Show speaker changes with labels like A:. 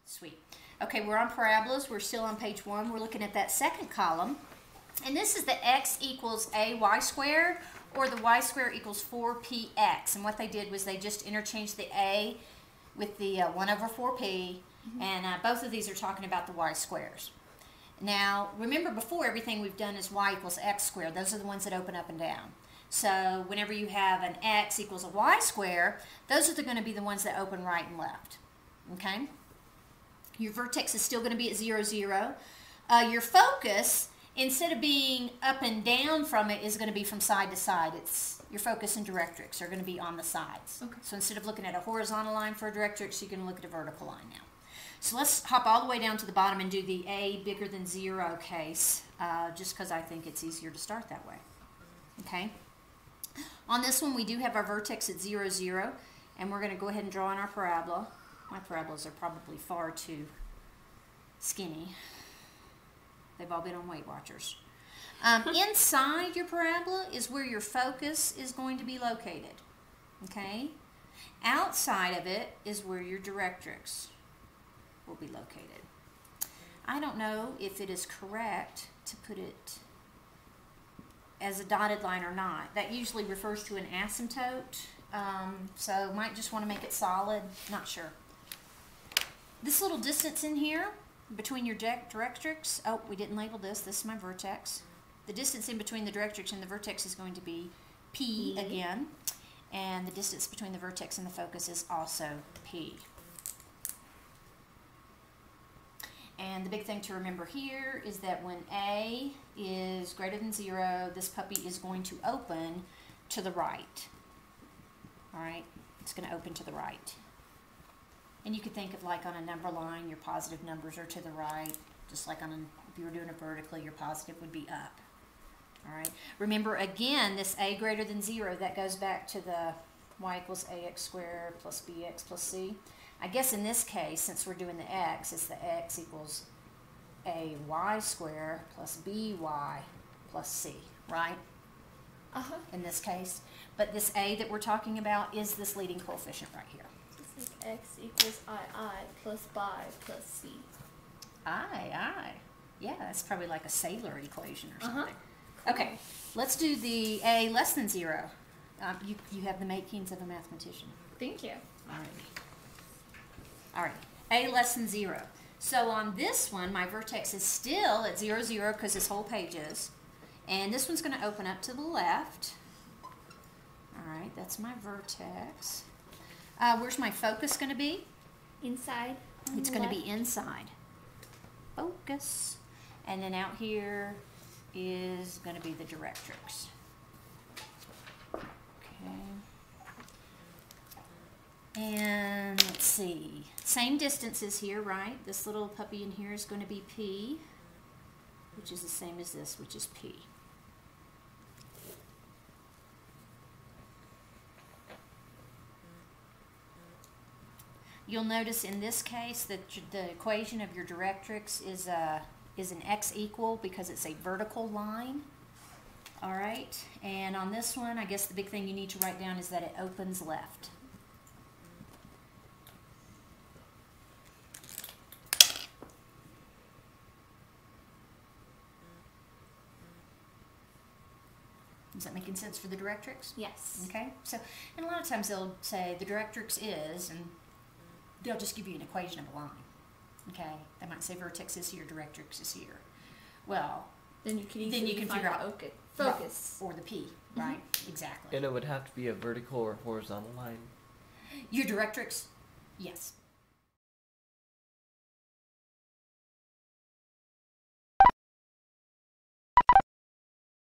A: Sweet. Okay, we're on parabolas. We're still on page 1. We're looking at that second column. And this is the x equals ay squared, or the y squared equals 4px. And what they did was they just interchanged the a with the 1 over 4p. And both of these are talking about the y squares. Now, remember before, everything we've done is y equals x squared. Those are the ones that open up and down. So whenever you have an x equals a y square, those are going to be the ones that open right and left. Okay? Your vertex is still going to be at 0, 0. Your focus, instead of being up and down from it, is going to be from side to side. It's your focus and directrix are going to be on the sides. Okay. So instead of looking at a horizontal line for a directrix, you're going to look at a vertical line now. So let's hop all the way down to the bottom and do the a bigger than 0 case, just because I think it's easier to start that way. Okay? On this one, we do have our vertex at 0, 0, and we're going to go ahead and draw in our parabola. My parabolas are probably far too skinny. They've all been on Weight Watchers. Inside your parabola is where your focus is going to be located. Okay? Outside of it is where your directrix will be located. I don't know if it is correct to put it as a dotted line or not. That usually refers to an asymptote, so might just want to make it solid. Not sure. This little distance in here between your directrix, oh, we didn't label this. This is my vertex. The distance in between the directrix and the vertex is going to be p again, and the distance between the vertex and the focus is also p. And the big thing to remember here is that when a is greater than 0, this puppy is going to open to the right. All right, it's going to open to the right. And you could think of like on a number line, your positive numbers are to the right, just like on if you were doing it vertically, your positive would be up. All right. Remember again, this a greater than 0, that goes back to the y equals ax squared plus bx plus c. I guess in this case, since we're doing the x, it's the x equals a y squared plus by plus c, right? In this case. But this a that we're talking about is this leading coefficient right here.
B: This is x equals I plus by plus c.
A: I. Yeah, that's probably like a Saylor equation or something. Cool. Okay, let's do the a less than 0. You have the makings of a mathematician.
B: Thank you.
A: All right, a less than 0. So on this one, my vertex is still at 0, 0 because this whole page is. And this one's going to open up to the left. All right, that's my vertex. Where's my focus going to be?
B: Inside.
A: It's going to be inside. Focus. And then out here is going to be the directrix. Okay. And let's see, same distances here, right? This little puppy in here is going to be P, which is the same as this, which is P. You'll notice in this case that the equation of your directrix is an x equal because it's a vertical line. All right, and on this one, I guess the big thing you need to write down is that it opens left. Is that making sense for the directrix?
B: Yes.
A: Okay, so, and a lot of times they'll say the directrix is, and they'll just give you an equation of a line. Okay, they might say vertex is here, directrix is here. Well,
B: then you can easily
A: figure out
B: focus.
A: Or the P, right? Exactly.
C: And it would have to be a vertical or horizontal line?
A: Your directrix, yes.